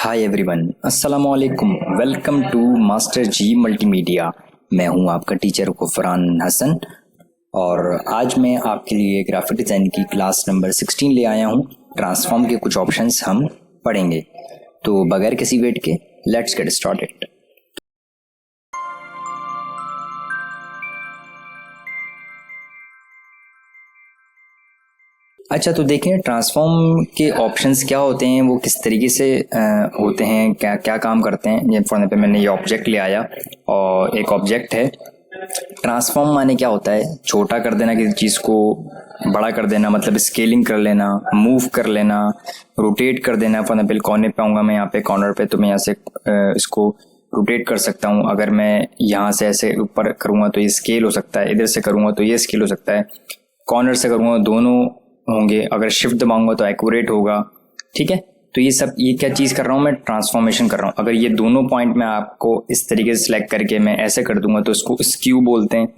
हाय everyone, अस्सलाम वालेकुम। Welcome to master ji multimedia. मैं हूं आपका टीचर गुफरान हसन और आज मैं आपके लिए ग्राफिक डिज़ाइन की क्लास नंबर 16 ले आया हूं। ट्रांसफॉर्म के कुछ ऑप्शंस हम पढ़ेंगे, तो बगैर किसी वेट के लेट्स गेट स्टार्टेड। अच्छा, तो देखें ट्रांसफॉर्म के ऑप्शंस क्या होते हैं, वो किस तरीके से होते हैं, क्या क्या काम करते हैं। ये फॉर एग्जाम्पल मैंने ये ऑब्जेक्ट ले आया और एक ऑब्जेक्ट है। ट्रांसफॉर्म माने क्या होता है? छोटा कर देना, किसी चीज़ को बड़ा कर देना, मतलब स्केलिंग कर लेना, मूव कर लेना, रोटेट कर देना। फॉर एग्जाम्पल कॉर्नर पे आऊँगा मैं, यहाँ पे कॉर्नर पे, तो मैं यहाँ से इसको रोटेट कर सकता हूँ। अगर मैं यहाँ से ऐसे ऊपर करूँगा तो ये स्केल हो सकता है, इधर से करूँगा तो ये स्केल हो सकता है, कॉर्नर से करूँगा दोनों होंगे, अगर शिफ्ट दबाऊंगा तो एक्यूरेट होगा। ठीक है, तो ये क्या चीज़ कर रहा हूँ मैं? ट्रांसफॉर्मेशन कर रहा हूँ। अगर ये दोनों पॉइंट मैं आपको इस तरीके से सिलेक्ट करके मैं ऐसे कर दूंगा तो इसको स्क्यू बोलते हैं,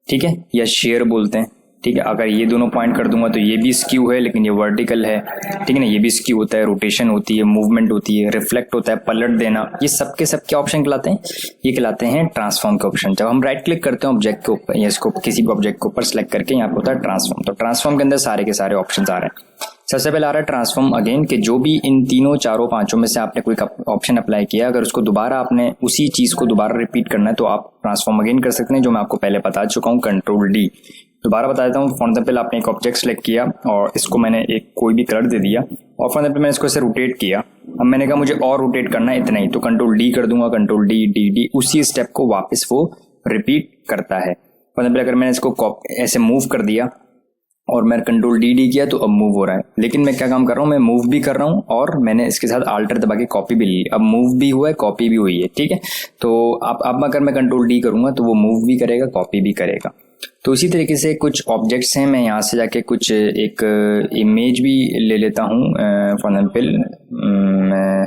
ठीक है, या शेयर बोलते हैं। ठीक है, अगर ये दोनों पॉइंट कर दूंगा तो ये भी स्क्यू है लेकिन ये वर्टिकल है, ठीक है ना, ये भी स्क्यू होता है, रोटेशन होती है, मूवमेंट होती है, रिफ्लेक्ट होता है, पलट देना। ये सब के सब क्या ऑप्शन कहलाते हैं? ये कहलाते हैं ट्रांसफॉर्म के ऑप्शन। जब हम राइट क्लिक करते हैं ऑब्जेक्ट के ऊपर या इसको किसी भी ऑब्जेक्ट के ऊपर सेलेक्ट करके, यहाँ पे होता है ट्रांसफॉर्म। तो ट्रांसफॉर्म के अंदर सारे के सारे ऑप्शन आ रहे हैं। सबसे पहले आ रहा है ट्रांसफॉर्म अगेन, कि जो भी इन तीनों चारों पांचों में से आपने कोई ऑप्शन अप्लाई किया, अगर उसको दोबारा आपने उसी चीज को दोबारा रिपीट करना है तो आप ट्रांसफॉर्म अगेन कर सकते हैं, जो मैं आपको पहले बता चुका हूँ। कंट्रोल डी दोबारा बता देता हूँ। फॉर एग्जाम्पल आपने एक ऑब्जेक्ट सेलेक्ट किया और इसको मैंने एक कोई भी कलर दे दिया और फॉर एग्जाम्पल मैंने इसको ऐसे रोटेट किया। अब मैंने कहा मुझे और रोटेट करना है इतना ही, तो कंट्रोल डी कर दूंगा, कंट्रोल डी डी डी, उसी स्टेप को वापस वो रिपीट करता है। फॉर एग्जाम्पल अगर मैंने इसको ऐसे मूव कर दिया और मैं कंट्रोल डी डी किया तो अब मूव हो रहा है, लेकिन मैं क्या काम कर रहा हूँ, मैं मूव भी कर रहा हूँ और मैंने इसके साथ आल्टर दबा के कॉपी भी ली। अब मूव भी हुआ है, कॉपी भी हुई है, ठीक है। तो अब अगर मैं कंट्रोल डी करूंगा तो वो मूव भी करेगा, कॉपी भी करेगा। तो इसी तरीके से कुछ ऑब्जेक्ट्स हैं, मैं यहाँ से जाके कुछ एक इमेज भी ले लेता हूँ। फॉर एग्जाम्पल मैं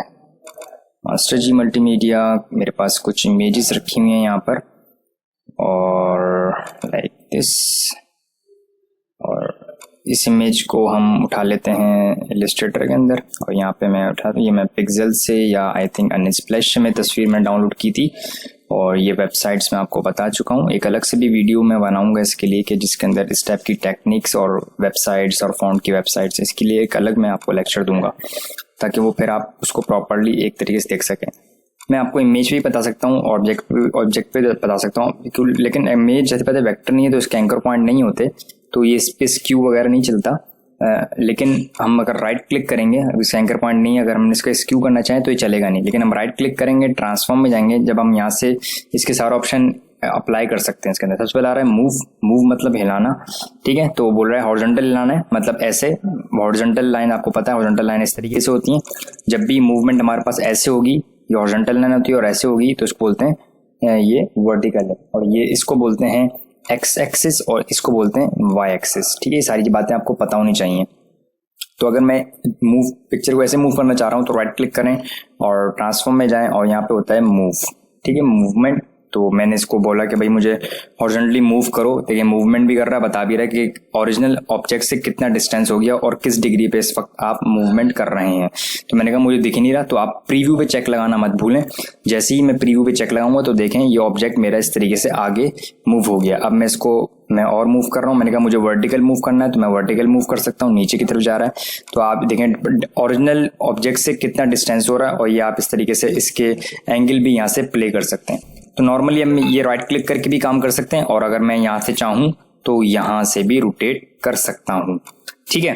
मास्टर जी मल्टीमीडिया, मेरे पास कुछ इमेजेस रखी हुई हैं यहाँ पर, और लाइक दिस, और इस इमेज को हम उठा लेते हैं इलस्ट्रेटर के अंदर और यहाँ पे मैं उठा, ये मैं पिक्सेल से या आई थिंक अनस्प्लैश में तस्वीर में डाउनलोड की थी और ये वेबसाइट्स में आपको बता चुका हूँ। एक अलग से भी वीडियो मैं बनाऊंगा इसके लिए, कि जिसके अंदर इस टाइप की टेक्निक्स और वेबसाइट्स और फॉन्ट की वेबसाइट्स, इसके लिए एक अलग मैं आपको लेक्चर दूंगा ताकि वो फिर आप उसको प्रॉपरली एक तरीके से देख सकें। मैं आपको इमेज भी बता सकता हूँ, ऑब्जेक्ट पे बता सकता हूँ, लेकिन इमेज जैसे पता है वेक्टर नहीं है तो इसके एंकर पॉइंट नहीं होते, तो ये इस पे स्क्यू वगैरह नहीं चलता। लेकिन हम अगर राइट क्लिक करेंगे, इसका एंकर पॉइंट नहीं है, अगर हम इसका स्क्यू करना चाहें तो ये चलेगा नहीं, लेकिन हम राइट क्लिक करेंगे, ट्रांसफॉर्म में जाएंगे, जब हम यहाँ से इसके सारे ऑप्शन अप्लाई कर सकते हैं। इसके अंदर सबसे पहले आ रहा है मूव। मूव मतलब हिलाना, ठीक है, तो बोल रहा है हॉरिजॉन्टल हिलाना है, मतलब ऐसे हॉरिजॉन्टल लाइन, आपको पता है हॉरिजॉन्टल लाइन इस तरीके से होती है। जब भी मूवमेंट हमारे पास ऐसे होगी, ये हॉरिजॉन्टल लाइन होती है, और ऐसे होगी तो इसको बोलते हैं ये वर्टिकल है, और ये इसको बोलते हैं एक्स एक्सिस और इसको बोलते हैं वाई एक्सिस। ठीक है, ये सारी बातें आपको पता होनी चाहिए। तो अगर मैं मूव पिक्चर को ऐसे मूव करना चाह रहा हूँ तो राइट क्लिक करें और ट्रांसफॉर्म में जाएं और यहाँ पे होता है मूव, ठीक है, मूवमेंट। तो मैंने इसको बोला कि भाई मुझे हॉरिजॉन्टली मूव करो, तो ये मूवमेंट भी कर रहा है, बता भी रहा है कि ओरिजिनल ऑब्जेक्ट से कितना डिस्टेंस हो गया और किस डिग्री पे इस वक्त आप मूवमेंट कर रहे हैं। तो मैंने कहा मुझे दिख ही नहीं रहा, तो आप प्रीव्यू पे चेक लगाना मत भूलें। जैसे ही मैं प्रीव्यू पे चेक लगाऊंगा तो देखें ये ऑब्जेक्ट मेरा इस तरीके से आगे मूव हो गया। अब मैं और मूव कर रहा हूँ, मैंने कहा मुझे वर्टिकल मूव करना है तो मैं वर्टिकल मूव कर सकता हूँ, नीचे की तरफ जा रहा है। तो आप देखें ओरिजिनल ऑब्जेक्ट से कितना डिस्टेंस हो रहा है, और ये आप इस तरीके से इसके एंगल भी यहाँ से प्ले कर सकते हैं। तो नॉर्मली हम ये राइट क्लिक करके भी काम कर सकते हैं, और अगर मैं यहाँ से चाहूँ तो यहाँ से भी रोटेट कर सकता हूँ। ठीक है,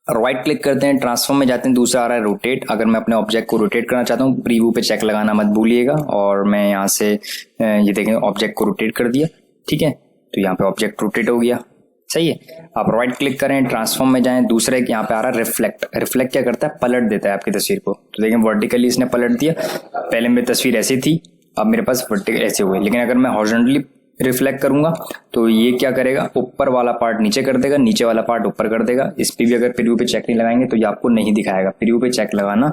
राइट क्लिक करते हैं, ट्रांसफॉर्म में जाते हैं, दूसरा आ रहा है रोटेट। अगर मैं अपने ऑब्जेक्ट को रोटेट करना चाहता हूँ, प्रीव्यू पे चेक लगाना मत भूलिएगा, और मैं यहाँ से ये देखें ऑब्जेक्ट को रोटेट कर दिया, ठीक है, तो यहाँ पे ऑब्जेक्ट रोटेट हो गया। सही है, आप राइट क्लिक करें, ट्रांसफॉर्म में जाएं, दूसरा एक यहाँ पे आ रहा है रिफ्लेक्ट। रिफ्लेक्ट क्या करता है? पलट देता है आपकी तस्वीर को। तो देखें वर्टिकली इसने पलट दिया, पहले मेरी तस्वीर ऐसी थी, अब मेरे पास वर्टिकल ऐसे हुए। लेकिन अगर मैं हॉरिजॉन्टली रिफ्लेक्ट करूंगा तो ये क्या करेगा? ऊपर वाला पार्ट नीचे कर देगा, नीचे वाला पार्ट ऊपर कर देगा। इस पे भी अगर प्रीव्यू पे चेक नहीं लगाएंगे तो ये आपको नहीं दिखाएगा, प्रीव्यू पे चेक लगाना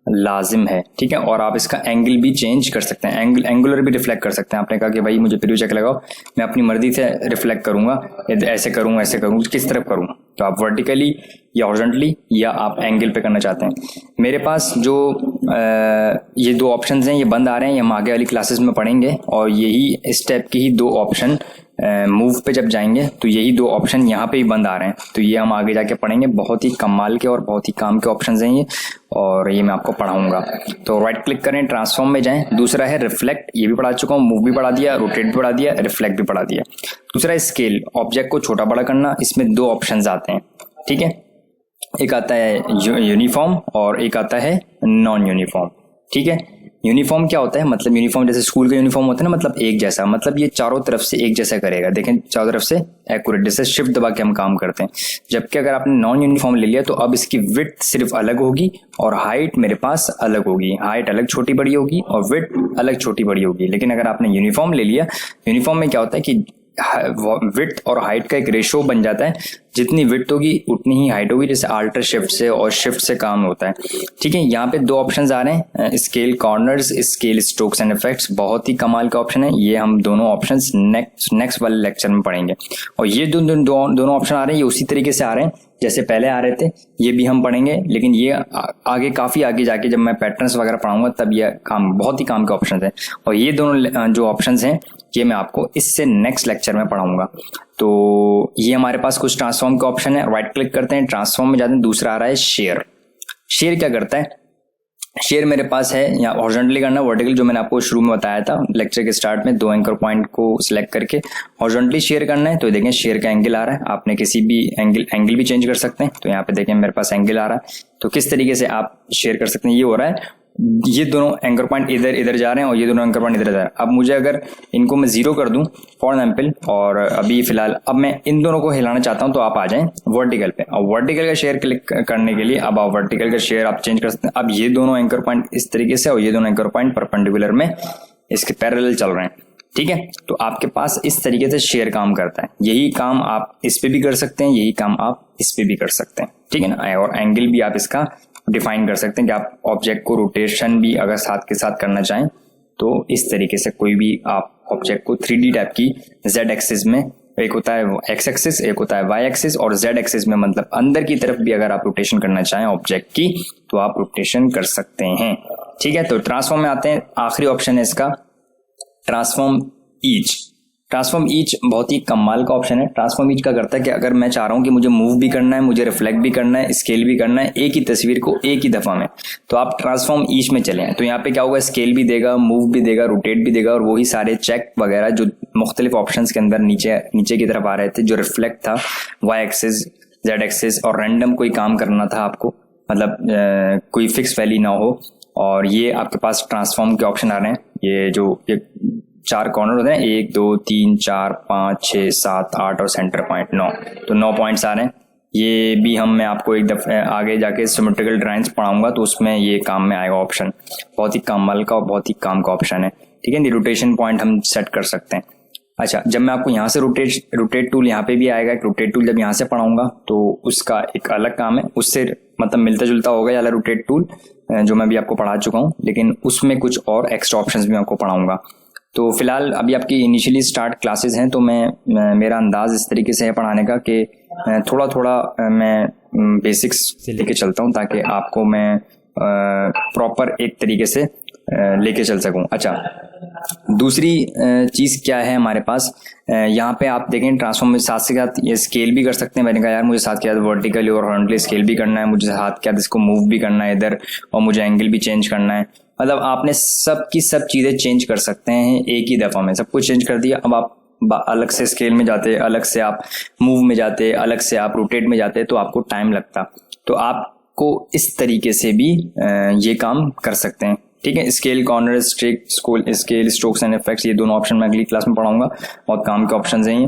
लाजिम है, ठीक है। और आप इसका एंगल भी चेंज कर सकते हैं, एंगुलर भी रिफ्लेक्ट कर सकते हैं। आपने कहा कि भाई मुझे प्रीव्यू चेक लगाओ, मैं अपनी मर्जी से रिफ्लेक्ट करूंगा, ऐसे करूँ, ऐसे करूँ, किस तरफ करूँ, तो आप वर्टिकली या हॉरिजॉन्टली, या आप एंगल पे करना चाहते हैं। मेरे पास जो ये दो ऑप्शंस हैं ये बंद आ रहे हैं, ये हम आगे वाली क्लासेस में पढ़ेंगे, और यही स्टेप की ही दो ऑप्शन मूव पे जब जाएंगे तो यही दो ऑप्शन यहाँ पे ही बंद आ रहे हैं, तो ये हम आगे जाके पढ़ेंगे। बहुत ही कमाल के और बहुत ही काम के ऑप्शंस हैं ये, और ये मैं आपको पढ़ाऊंगा। तो राइट क्लिक करें, ट्रांसफॉर्म में जाएं। दूसरा है रिफ्लेक्ट, ये भी पढ़ा चुका हूँ, मूव भी पढ़ा दिया, रोटेट भी पढ़ा दिया, रिफ्लेक्ट भी पढ़ा दिया। दूसरा है स्केल, ऑब्जेक्ट को छोटा बड़ा करना। इसमें दो ऑप्शंस आते हैं, ठीक है। एक आता है यूनिफॉर्म और एक आता है नॉन यूनिफॉर्म, ठीक है। यूनिफॉर्म क्या होता है, मतलब यूनिफॉर्म जैसे स्कूल का यूनिफॉर्म होता है ना, मतलब एक जैसा, मतलब ये चारों तरफ से एक जैसा करेगा। देखें चारों तरफ से एक्यूरेट, जैसे शिफ्ट दबा के हम काम करते हैं। जबकि अगर आपने नॉन यूनिफॉर्म ले लिया तो अब इसकी विड्थ सिर्फ अलग होगी और हाइट मेरे पास अलग होगी। हाइट अलग छोटी बड़ी होगी और विड्थ अलग छोटी बड़ी होगी। लेकिन अगर आपने यूनिफॉर्म ले लिया, यूनिफॉर्म में क्या होता है कि विड्थ और हाइट का एक रेशो बन जाता है, जितनी विड्थ होगी उतनी ही हाइट होगी, जैसे अल्टर शिफ्ट से और शिफ्ट से काम होता है, ठीक है। यहाँ पे दो ऑप्शंस आ रहे हैं, scale corners, scale strokes and effects. बहुत ही कमाल का ऑप्शन है ये, हम दोनों ऑप्शंस नेक्स्ट वाले लेक्चर में पढ़ेंगे। और ये दोनों ऑप्शन आ रहे हैं, ये उसी तरीके से आ रहे हैं जैसे पहले आ रहे थे, ये भी हम पढ़ेंगे। लेकिन ये आगे काफी आगे जाके जब मैं पैटर्न्स वगैरह पढ़ाऊंगा तब ये बहुत ही काम के ऑप्शंस हैं। और ये दोनों जो ऑप्शंस हैं ये मैं आपको इससे नेक्स्ट लेक्चर में पढ़ाऊंगा। तो ये हमारे पास कुछ ट्रांसफॉर्म का ऑप्शन है, राइट क्लिक करते हैं, ट्रांसफॉर्म में जाते हैं। दूसरा आ रहा है शेयर। शेयर क्या करता है, शेयर मेरे पास है यहाँ हॉरिजॉन्टली करना, वर्टिकल जो मैंने आपको शुरू में बताया था लेक्चर के स्टार्ट में, दो एंकर पॉइंट को सिलेक्ट करके हॉरिजॉन्टली शेयर करना है। तो देखें शेयर का एंगल आ रहा है, आपने किसी भी एंगल भी चेंज कर सकते हैं। तो यहाँ पे देखें मेरे पास एंगल आ रहा है, तो किस तरीके से आप शेयर कर सकते हैं, ये हो रहा है। ये दोनों एंकर पॉइंट इधर जा रहे हैं और ये दोनों एंकर पॉइंट इधर जा रहे हैं। अब मुझे अगर इनको मैं 0 कर दूं फॉर एग्जाम्पल, और अभी फिलहाल अब मैं इन दोनों को हिलाना चाहता हूं, तो आप आ जाएं वर्टिकल पे। अब वर्टिकल का शेयर क्लिक करने के लिए अब आप वर्टिकल का शेयर आप चेंज कर सकते हैं। अब ये दोनों एंकर पॉइंट इस तरीके से और ये दोनों एंकर पॉइंट परपेंडिकुलर में इसके पैरेलल चल रहे हैं, ठीक है। तो आपके पास इस तरीके से शेयर काम करता है। यही काम आप इस पे भी कर सकते हैं, यही काम आप इस पे भी कर सकते हैं, ठीक है ना। और एंगल भी आप इसका डिफाइन कर सकते हैं कि आप ऑब्जेक्ट को रोटेशन भी अगर साथ के साथ करना चाहें तो इस तरीके से कोई भी आप ऑब्जेक्ट को 3D टाइप की जेड एक्सिस में, एक होता है एक्स एक्सिस, एक होता है वाई एक्सिस, और जेड एक्सिस में मतलब अंदर की तरफ भी अगर आप रोटेशन करना चाहें ऑब्जेक्ट की तो आप रोटेशन कर सकते हैं, ठीक है। तो ट्रांसफॉर्म में आते हैं, आखिरी ऑप्शन है इसका ट्रांसफॉर्म ईच। ट्रांसफॉर्म ईच बहुत ही कमाल का ऑप्शन है। ट्रांसफॉर्म ईच क्या करता है कि अगर मैं चाह रहा हूं कि मुझे मूव भी करना है, मुझे रिफ्लेक्ट भी करना है, स्केल भी करना है एक ही तस्वीर को एक ही दफा में, तो आप ट्रांसफॉर्म ईच में चले। तो यहाँ पे क्या होगा, स्केल भी देगा, मूव भी देगा, रोटेट भी देगा, और वही सारे चेक वगैरह जो मुख्तलिफ ऑप्शंस के अंदर नीचे की तरफ आ रहे थे, जो रिफ्लेक्ट था, वाई एक्सिस, जेड एक्सिस, और रैंडम कोई काम करना था आपको, मतलब कोई फिक्स वैल्यू ना हो। और ये आपके पास ट्रांसफॉर्म के ऑप्शन आ रहे हैं। ये जो ये 4 कॉर्नर होते हैं, 1 2 3 4 5 6 7 8 और सेंटर पॉइंट 9, तो 9 पॉइंट्स आ रहे हैं। ये भी मैं आपको एक दफे आगे जाके सिमेट्रिकल ड्राइंग्स पढ़ाऊंगा तो उसमें ये काम में आएगा ऑप्शन। बहुत ही कमाल का और बहुत ही काम का ऑप्शन है, ठीक है। रोटेशन पॉइंट हम सेट कर सकते हैं। अच्छा, जब मैं आपको यहाँ से रोटेट टूल यहाँ पे भी आएगा, एक रोटेट टूल जब यहाँ से पढ़ाऊंगा तो उसका एक अलग काम है, उससे मतलब मिलता जुलता होगा ये वाला रोटेट टूल जो मैं भी आपको पढ़ा चुका हूँ, लेकिन उसमें कुछ और एक्स्ट्रा ऑप्शंस भी मैं आपको पढ़ाऊंगा। तो फिलहाल अभी आपकी इनिशियली स्टार्ट क्लासेस हैं, तो मेरा अंदाज इस तरीके से है पढ़ाने का कि थोड़ा थोड़ा मैं बेसिक्स से लेके चलता हूँ ताकि आपको मैं प्रॉपर एक तरीके से लेके चल सकूं। अच्छा, दूसरी चीज़ क्या है हमारे पास, यहाँ पे आप देखें ट्रांसफॉर्म में साथ से साथ ये स्केल भी कर सकते हैं। मैंने कहा यार मुझे साथ क्या वर्टिकली और हॉरिजॉन्टली स्केल भी करना है, मुझे साथ क्या इसको मूव भी करना है इधर, और मुझे एंगल भी चेंज करना है। मतलब आपने सब की सब चीज़ें चेंज कर सकते हैं एक ही दफ़ा में, सब कुछ चेंज कर दिया। अब आप अलग से स्केल में जाते, अलग से आप मूव में जाते, अलग से आप रोटेट में जाते, तो आपको टाइम लगता। तो आपको इस तरीके से भी ये काम कर सकते हैं, ठीक है। Scale, corner, scale, strokes and effects, ये दोनों ऑप्शन मैं अगली क्लास में पढ़ाऊंगा। बहुत काम के ऑप्शन हैं ये,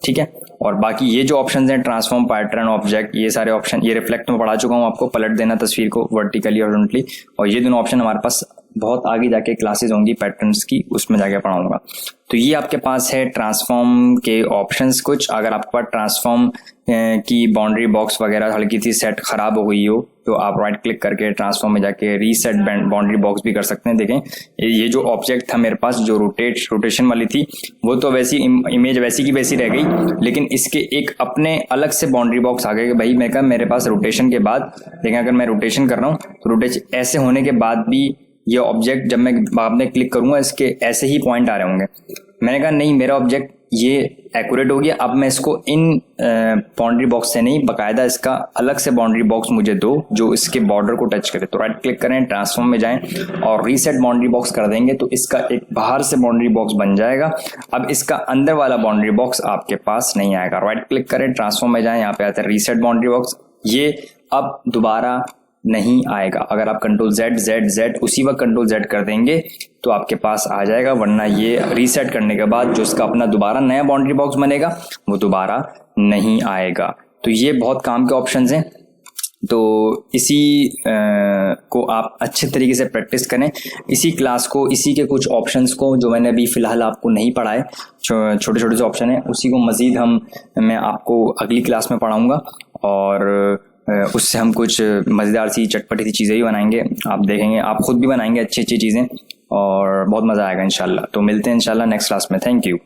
ठीक है। और बाकी ये जो ऑप्शन हैं ट्रांसफॉर्म, पैटर्न, ऑब्जेक्ट, ये सारे ऑप्शन, ये रिफ्लेक्ट में पढ़ा चुका हूँ आपको, पलट देना तस्वीर को वर्टिकली और हॉरिजॉन्टली, और ये दोनों ऑप्शन हमारे पास बहुत आगे जाके क्लासेस होंगी पैटर्न्स की, उसमें जाके पढ़ाऊंगा। तो ये आपके पास है ट्रांसफॉर्म के ऑप्शंस कुछ। अगर आपके पास ट्रांसफॉर्म की बाउंड्री बॉक्स वगैरह हल्की सी सेट खराब हो गई हो तो आप राइट क्लिक करके ट्रांसफॉर्म में जाके रीसेट बाउंड्री बॉक्स भी कर सकते हैं। देखें ये जो ऑब्जेक्ट था मेरे पास जो रोटेशन वाली थी वो तो वैसी इमेज वैसी की वैसी रह गई, लेकिन इसके एक अपने अलग से बाउंड्री बॉक्स आ गए कि भाई मैं कहा मेरे पास रोटेशन के बाद देखें अगर मैं रोटेशन कर रहा हूँ तो रोटेशन ऐसे होने के बाद भी ये ऑब्जेक्ट जब मैं बाद में क्लिक करूंगा इसके ऐसे ही पॉइंट आ रहे होंगे। मैंने कहा नहीं मेरा ऑब्जेक्ट ये एक्यूरेट हो गया, अब मैं इसको इन बाउंड्री बॉक्स से नहीं बकायदा इसका अलग से बाउंड्री बॉक्स मुझे दो जो इसके बॉर्डर को टच करे। तो राइट क्लिक करें, ट्रांसफॉर्म में जाएं और रीसेट बाउंड्री बॉक्स कर देंगे तो इसका एक बाहर से बाउंड्री बॉक्स बन जाएगा। अब इसका अंदर वाला बाउंड्री बॉक्स आपके पास नहीं आएगा। राइट क्लिक करें, ट्रांसफॉर्म में जाएं, यहाँ पे आता है रीसेट बाउंड्री बॉक्स, ये अब दोबारा नहीं आएगा। अगर आप कंट्रोल जेड जेड जेड उसी वक्त कंट्रोल जेड कर देंगे तो आपके पास आ जाएगा, वरना ये रीसेट करने के बाद जो इसका अपना दोबारा नया बाउंड्री बॉक्स बनेगा वो दोबारा नहीं आएगा। तो ये बहुत काम के ऑप्शंस हैं। तो इसी को आप अच्छे तरीके से प्रैक्टिस करें। इसी क्लास को, इसी के कुछ ऑप्शंस को जो मैंने अभी फ़िलहाल आपको नहीं पढ़ाए, छोटे छोटे से ऑप्शन है, उसी को मज़ीद मैं आपको अगली क्लास में पढ़ाऊँगा और उससे हम कुछ मज़ेदार सी चटपटी सी चीज़ें भी बनाएंगे। आप देखेंगे, आप खुद भी बनाएंगे अच्छी अच्छी चीज़ें और बहुत मज़ा आएगा इंशाल्लाह। तो मिलते हैं इंशाल्लाह नेक्स्ट क्लास में। Thank you.